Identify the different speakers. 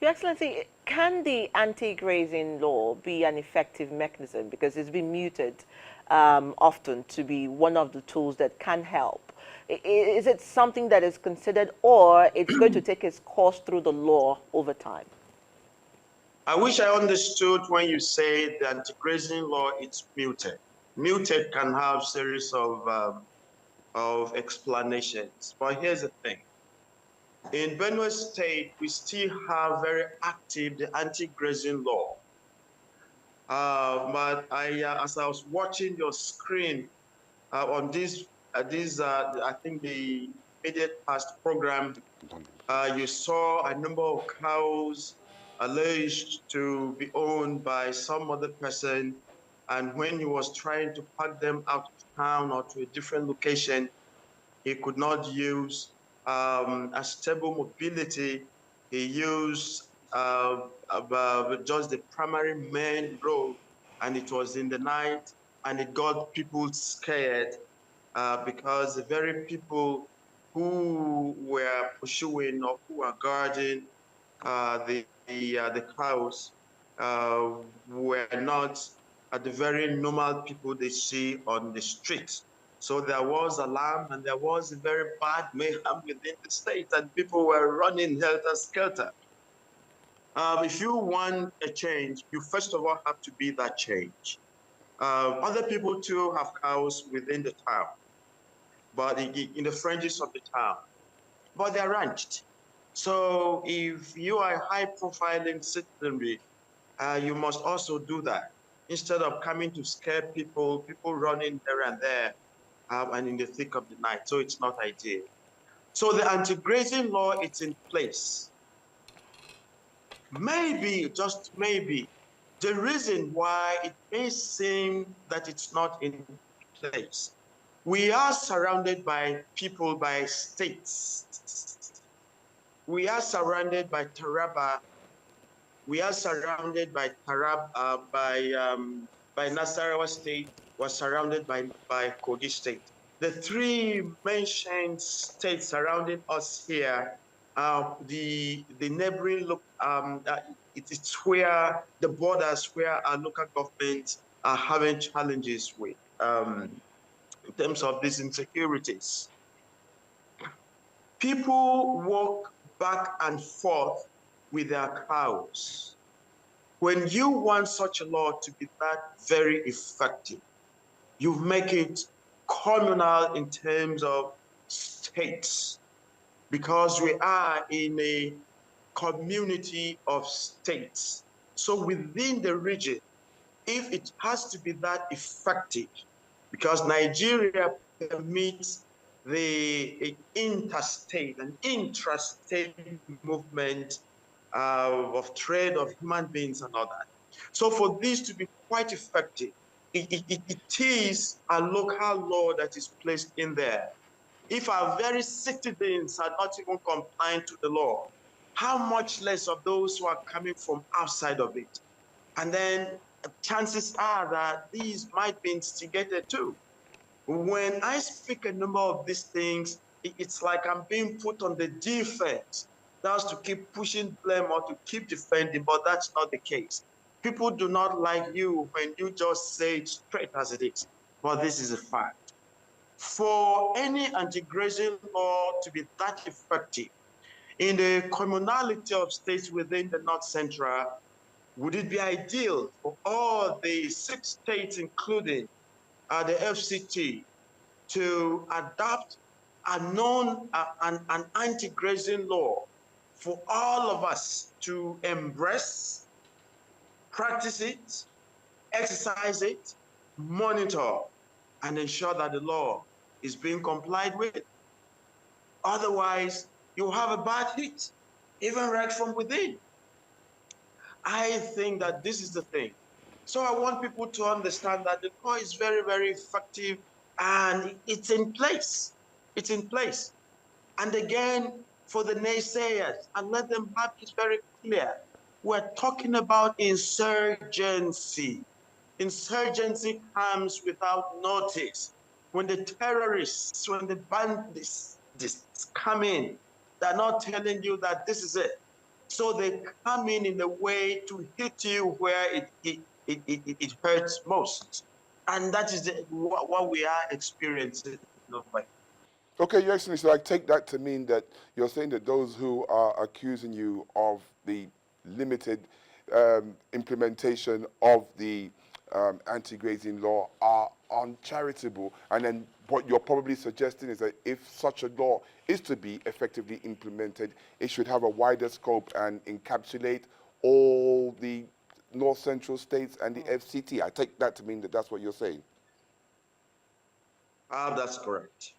Speaker 1: Your Excellency, can the anti-grazing law be an effective mechanism? Because it's been muted often to be one of the tools that can help. Is it something that is considered, or it's going to take its course through the law over time?
Speaker 2: I wish I understood when you say the anti-grazing law it's muted. Muted can have series of explanations, but here's the thing. In Benue State, we still have very active the anti-grazing law. But as I was watching your screen on I think the immediate past program, you saw a number of cows alleged to be owned by some other person, and when he was trying to pack them out of town or to a different location, he could not use a stable mobility. He used just the primary main road, and it was in the night, and it got people scared because the very people who were pursuing or who were guarding the cows were not the very normal people they see on the street. So there was alarm and there was a very bad mayhem within the state, and people were running helter skelter. If you want a change, you first of all have to be that change. Other people too have cows within the town, but in the fringes of the town, but they're ranched. So if you are a high-profiling citizenry, you must also do that. Instead of coming to scare people running here and there, and in the thick of the night. So it's not ideal. So the anti-grazing law, it's in place. Maybe, just maybe, the reason why it may seem that it's not in place. We are surrounded by people, by states. We are surrounded by Taraba. We are surrounded by by Nasarawa State. We're surrounded by Kogi State. The three mentioned states surrounding us here, the neighboring it's where the borders where our local governments are having challenges with in terms of these insecurities. People walk back and forth with their cows. When you want such a law to be that very effective, you make it communal in terms of states, because we are in a community of states. So within the region, if it has to be that effective, because Nigeria permits the interstate and intrastate movement of trade of human beings and all that. So for this to be quite effective, it is a local law that is placed in there. If our very citizens are not even complying to the law, how much less of those who are coming from outside of it? And then chances are that these might be instigated too. When I speak a number of these things, it's like I'm being put on the defense. That's to keep pushing blame or to keep defending, but that's not the case. People do not like you when you just say it straight as it is. But this is a fact. For any anti-grazing law to be that effective in the commonality of states within the North Central, would it be ideal for all the 6 states, including the FCT, to adopt an anti-grazing law for all of us to embrace, practice it, exercise it, monitor, and ensure that the law is being complied with? Otherwise, you have a bad hit, even right from within. I think that this is the thing. So I want people to understand that the law is very, very effective and it's in place. It's in place. And again, for the naysayers, and let them have this very clear. We're talking about insurgency. Insurgency comes without notice. When the terrorists, when the bandits come in, they're not telling you that this is it. So they come in a way to hit you where it hurts most. And that is what we are experiencing over here.
Speaker 3: Okay, Your Excellency, so I take that to mean that you're saying that those who are accusing you of the limited implementation of the anti-grazing law are uncharitable, and then what you're probably suggesting is that if such a law is to be effectively implemented, it should have a wider scope and encapsulate all the North Central states and the FCT. I take that to mean that that's what you're saying.
Speaker 2: That's correct.